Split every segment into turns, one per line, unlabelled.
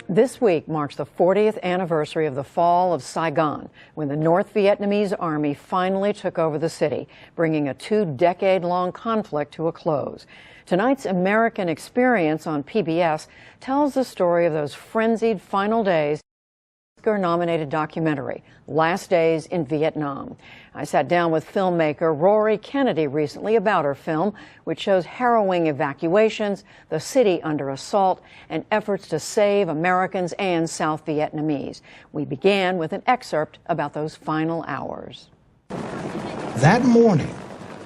This week marks the 40th anniversary of the fall of Saigon, when the North Vietnamese army finally took over the city, bringing a two-decade-long conflict to a close. Tonight's American Experience on PBS tells the story of those frenzied final days. Oscar-nominated documentary, Last Days in Vietnam. I sat down with filmmaker Rory Kennedy recently about her film, which shows harrowing evacuations, the city under assault, and efforts to save Americans and South Vietnamese. We began with an excerpt about those final hours.
That morning,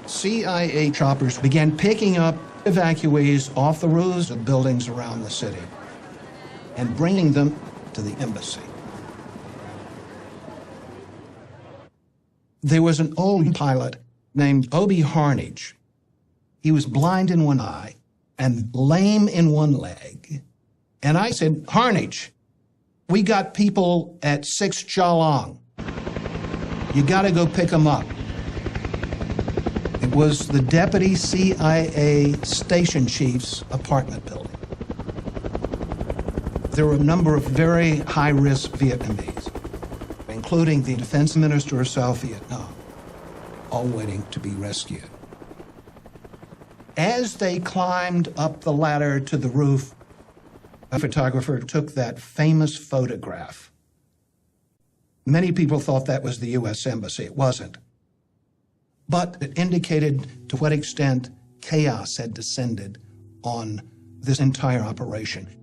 CIA choppers began picking up evacuees off the roofs of buildings around the city and bringing them to the embassy. There was an old pilot named Obie Harnage. He was blind in one eye and lame in one leg. And I said, Harnage, we got people at 6 Cha Long. You got to go pick them up. It was the deputy CIA station chief's apartment building. There were a number of very high-risk Vietnamese, including the defense minister of South Vietnam, all waiting to be rescued. As they climbed up the ladder to the roof, a photographer took that famous photograph. Many people thought that was the U.S. Embassy. It wasn't. But it indicated to what extent chaos had descended on this entire operation.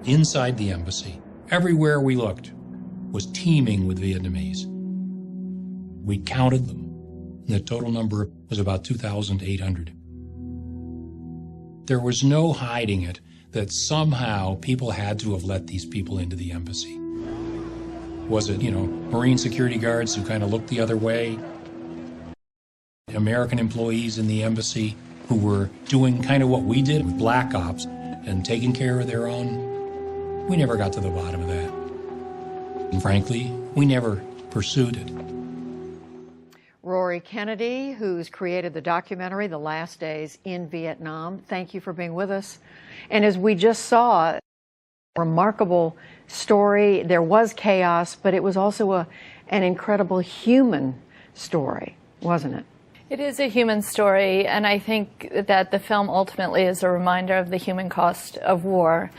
Inside the embassy, everywhere we looked, was teeming with Vietnamese. We counted them, and the total number was about 2,800. There was no hiding it that somehow people had to have let these people into the embassy. Was it, Marine security guards who kind of looked the other way? American employees in the embassy who were doing kind of what we did with black ops and taking care of their own? We never got to the bottom of that. And frankly, we never pursued it.
Rory Kennedy, who's created the documentary, The Last Days in Vietnam, thank you for being with us. And as we just saw, a remarkable story. There was chaos, but it was also an incredible human story, wasn't it?
It is a human story, and I think that the film ultimately is a reminder of the human cost of war.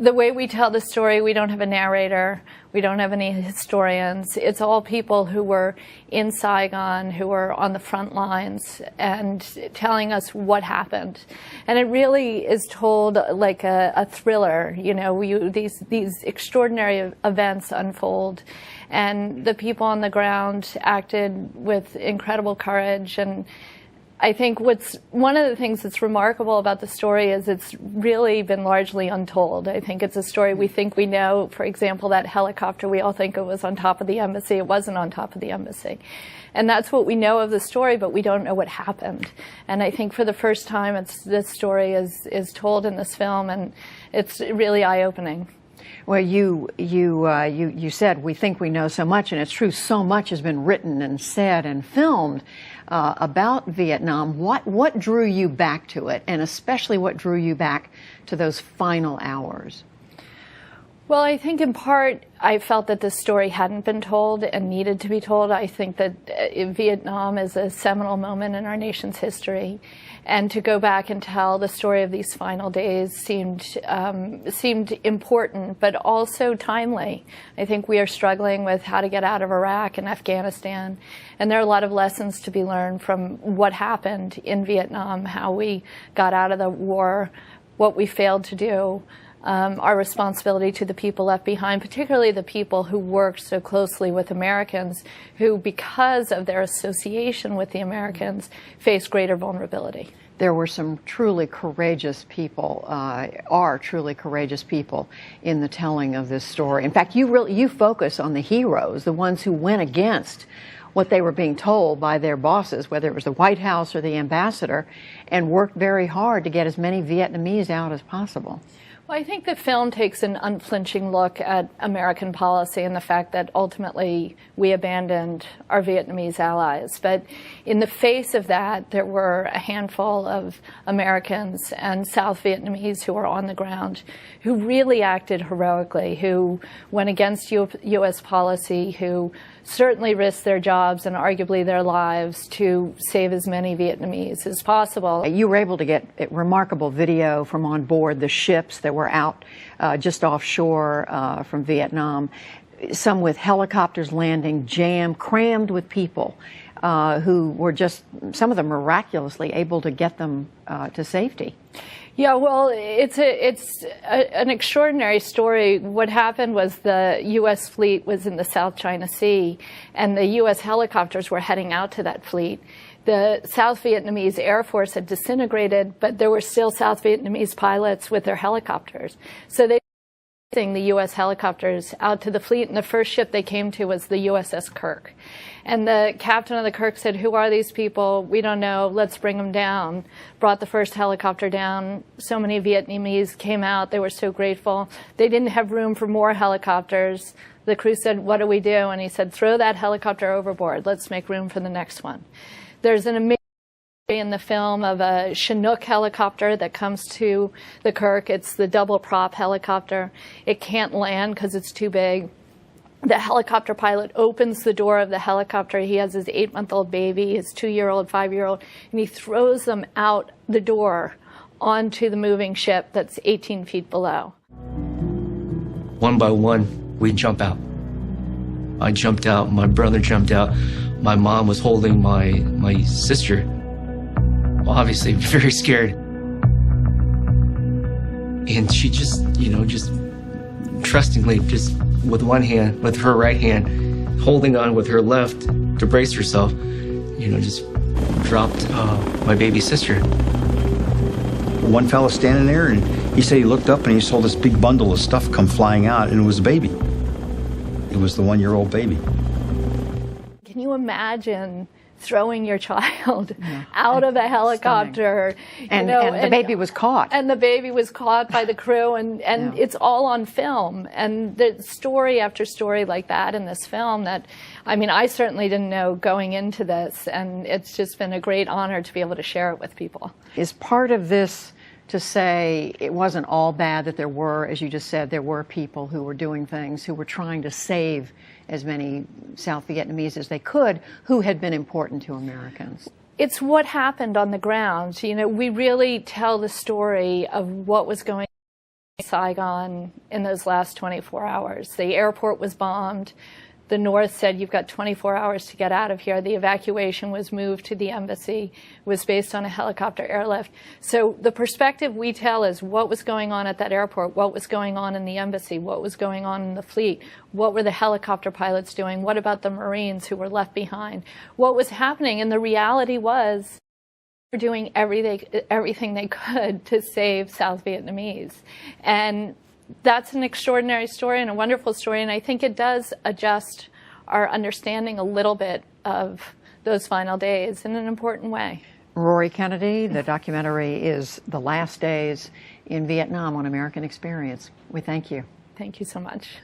The way we tell the story, we don't have a narrator, we don't have any historians. It's all people who were in Saigon, who were on the front lines, and telling us what happened. And it really is told like a thriller. These extraordinary events unfold, and the people on the ground acted with incredible courage. And I think one of the things that's remarkable about the story is it's really been largely untold. I think it's a story we think we know. For example, that helicopter, we all think it was on top of the embassy. It wasn't on top of the embassy. And that's what we know of the story, but we don't know what happened. And I think for the first time, this story is told in this film, and it's really eye-opening.
Well, you said we think we know so much, and it's true. So much has been written and said and filmed about Vietnam. What drew you back to it, and especially what drew you back to those final hours?
Well, I think in part I felt that this story hadn't been told and needed to be told. I think that Vietnam is a seminal moment in our nation's history. And to go back and tell the story of these final days seemed important, but also timely. I think we are struggling with how to get out of Iraq and Afghanistan, and there are a lot of lessons to be learned from what happened in Vietnam, how we got out of the war, what we failed to do, our responsibility to the people left behind, particularly the people who worked so closely with Americans, who, because of their association with the Americans, faced greater vulnerability.
There were some truly courageous people, are truly courageous people in the telling of this story. In fact, you focus on the heroes, the ones who went against what they were being told by their bosses, whether it was the White House or the ambassador, and worked very hard to get as many Vietnamese out as possible.
Well, I think the film takes an unflinching look at American policy and the fact that ultimately we abandoned our Vietnamese allies. But in the face of that, there were a handful of Americans and South Vietnamese who were on the ground who really acted heroically, who went against U.S. policy, who certainly risked their jobs and arguably their lives to save as many Vietnamese as possible.
You were able to get remarkable video from on board the ships that were out just offshore from Vietnam, some with helicopters landing crammed with people who were just, some of them miraculously able to get them to safety.
Yeah, well, it's an extraordinary story. What happened was the U.S. fleet was in the South China Sea, and the U.S. helicopters were heading out to that fleet. The South Vietnamese Air Force had disintegrated, but there were still South Vietnamese pilots with their helicopters. So they were sending the U.S. helicopters out to the fleet, and the first ship they came to was the USS QUİC. And the captain of the QUİC said, "Who are these people? We don't know. Let's bring them down." Brought the first helicopter down. So many Vietnamese came out. They were so grateful. They didn't have room for more helicopters. The crew said, "What do we do?" And he said, "Throw that helicopter overboard. Let's make room for the next one." There's an amazing story in the film of a Chinook helicopter that comes to the QUİC. It's the double prop helicopter. It can't land because it's too big. The helicopter pilot opens the door of the helicopter. He has his 8-month-old baby, his 2-year-old, 5-year-old, and he throws them out the door onto the moving ship that's 18 feet below.
One by one, we jump out. I jumped out. My brother jumped out. My mom was holding my sister, obviously very scared. And she just, just trustingly, just with one hand, with her right hand, holding on with her left to brace herself, just dropped my baby sister.
One fella standing there, and he said he looked up and he saw this big bundle of stuff come flying out, and it was a baby. It was the 1-year-old baby.
Can you imagine throwing your child out of a helicopter?
And the baby was caught.
And the baby was caught by the crew, and it's all on film. And there's story after story like that in this film that, I certainly didn't know going into this, and it's just been a great honor to be able to share it with people.
Is part of this to say it wasn't all bad, that there were, as you just said, there were people who were doing things, who were trying to save as many South Vietnamese as they could, who had been important to Americans?
It's what happened on the ground. We really tell the story of what was going on in Saigon in those last 24 hours. The airport was bombed. The North said, "You've got 24 hours to get out of here." The evacuation was moved to the embassy. It was based on a helicopter airlift. So the perspective we tell is what was going on at that airport, what was going on in the embassy, what was going on in the fleet, what were the helicopter pilots doing, what about the Marines who were left behind, what was happening. And the reality was they were doing everything they could to save South Vietnamese. And that's an extraordinary story and a wonderful story, and I think it does adjust our understanding a little bit of those final days in an important way.
Rory Kennedy, the documentary is The Last Days in Vietnam on American Experience. We thank you.
Thank you so much.